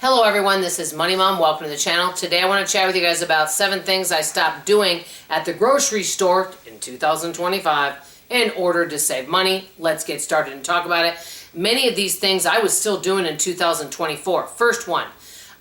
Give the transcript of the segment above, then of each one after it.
Hello everyone, this is Money Mom. Welcome to the channel. Today I want to chat with you guys about 7 things I stopped doing at the grocery store in 2025 in order to save money. Let's get started and talk about it. Many of these things I was still doing in 2024. First one,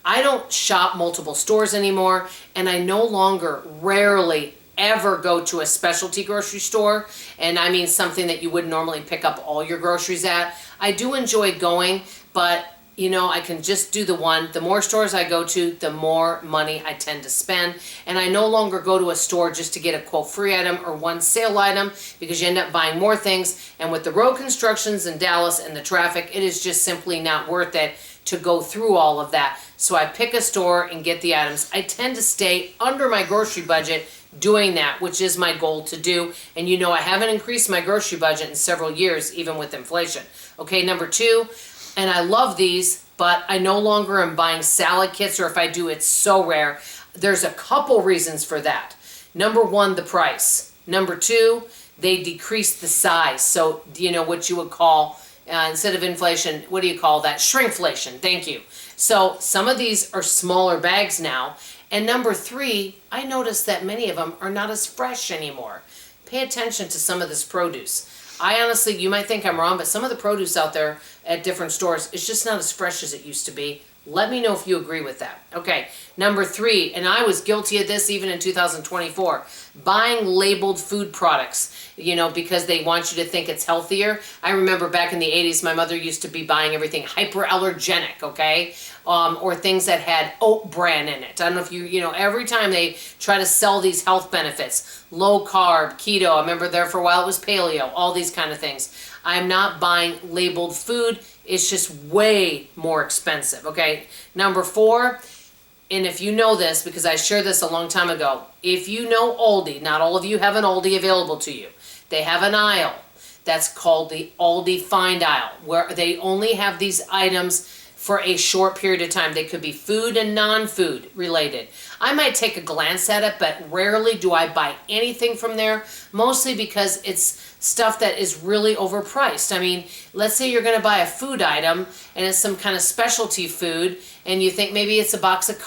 I don't shop multiple stores anymore, and I no longer rarely ever go to a specialty grocery store, and I mean something that you wouldn't normally pick up all your groceries at. I do enjoy going, but you know, I can just do the one. The more stores I go to, the more money I tend to spend. And I no longer go to a store just to get a quote free item or one sale item, because you end up buying more things. And with the road constructions in Dallas and the traffic, it is just simply not worth it to go through all of that. So I pick a store and get the items. I tend to stay under my grocery budget doing that, which is my goal to do. And you know, I haven't increased my grocery budget in several years, even with inflation. Okay, number 2, and I love these, but I no longer am buying salad kits, or if I do, it's so rare. There's a couple reasons for that. Number 1, the price. Number 2, they decrease the size. So, you know, what you would call, instead of inflation, what do you call that? Shrinkflation. Thank you. So some of these are smaller bags now. And number 3, I noticed that many of them are not as fresh anymore. Pay attention to some of this produce. I honestly, you might think I'm wrong, but some of the produce out there at different stores is just not as fresh as it used to be. Let me know if you agree with that. Okay, number 3, and I was guilty of this even in 2024, buying labeled food products, you know, because they want you to think it's healthier. I remember back in the 80s, my mother used to be buying everything hyperallergenic, okay, or things that had oat bran in it. I don't know if you know, every time they try to sell these health benefits, low carb, keto, I remember there for a while it was paleo, all these kind of things. I'm not buying labeled food. It's just way more expensive, okay? Number 4, and if you know this, because I shared this a long time ago, if you know Aldi, not all of you have an Aldi available to you. They have an aisle that's called the Aldi Find Aisle, where they only have these items for a short period of time. They could be food and non-food related. I might take a glance at it, but rarely do I buy anything from there, mostly because it's stuff that is really overpriced. I mean, let's say you're going to buy a food item and it's some kind of specialty food, and you think maybe it's a box of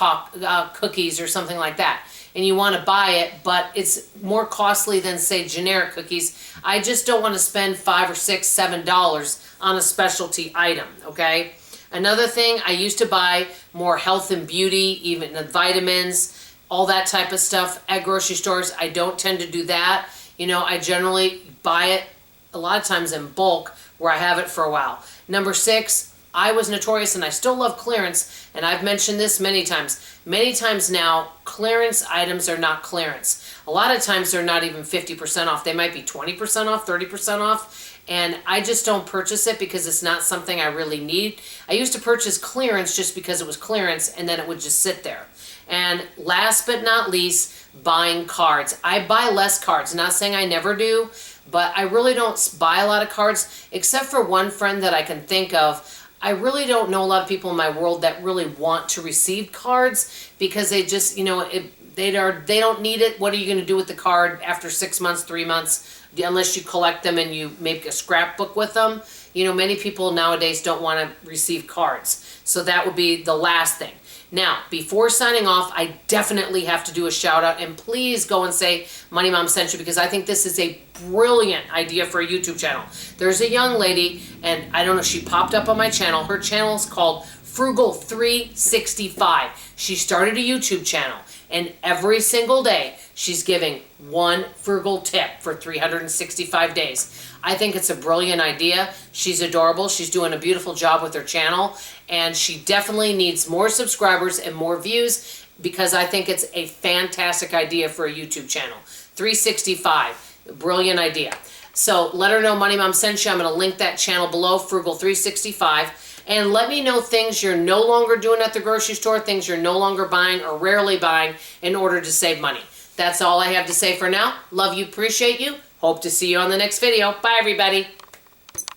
cookies or something like that, and you want to buy it, but it's more costly than, say, generic cookies. I just don't want to spend $5 or $6, $7 on a specialty item, okay? Another thing, I used to buy more health and beauty, even the vitamins, all that type of stuff at grocery stores. I don't tend to do that. You know, I generally buy it a lot of times in bulk where I have it for a while. Number 6, I was notorious, and I still love clearance, and I've mentioned this many times. Many times now, clearance items are not clearance. A lot of times they're not even 50% off. They might be 20% off, 30% off. And I just don't purchase it because it's not something I really need. I used to purchase clearance just because it was clearance, and then it would just sit there. And last but not least, buying cards. I buy less cards. Not saying I never do, but I really don't buy a lot of cards, except for one friend that I can think of. I really don't know a lot of people in my world that really want to receive cards, because they just, you know, they don't need it. What are you going to do with the card after 6 months, 3 months? Unless you collect them and you make a scrapbook with them. You know, many people nowadays don't want to receive cards. So that would be the last thing. Now, before signing off, I definitely have to do a shout out, and please go and say Money Mom sent you, because I think this is a brilliant idea for a YouTube channel. There's a young lady, and I don't know, she popped up on my channel. Her channel is called Frugal 365. She started a YouTube channel, and every single day she's giving one frugal tip for 365 days. I think it's a brilliant idea. She's adorable. She's doing a beautiful job with her channel, and she definitely needs more subscribers and more views, because I think it's a fantastic idea for a YouTube channel. 365, brilliant idea. So let her know Money Mom sent you. I'm going to link that channel below, Frugal 365. And let me know things you're no longer doing at the grocery store, things you're no longer buying or rarely buying in order to save money. That's all I have to say for now. Love you, appreciate you. Hope to see you on the next video. Bye, everybody.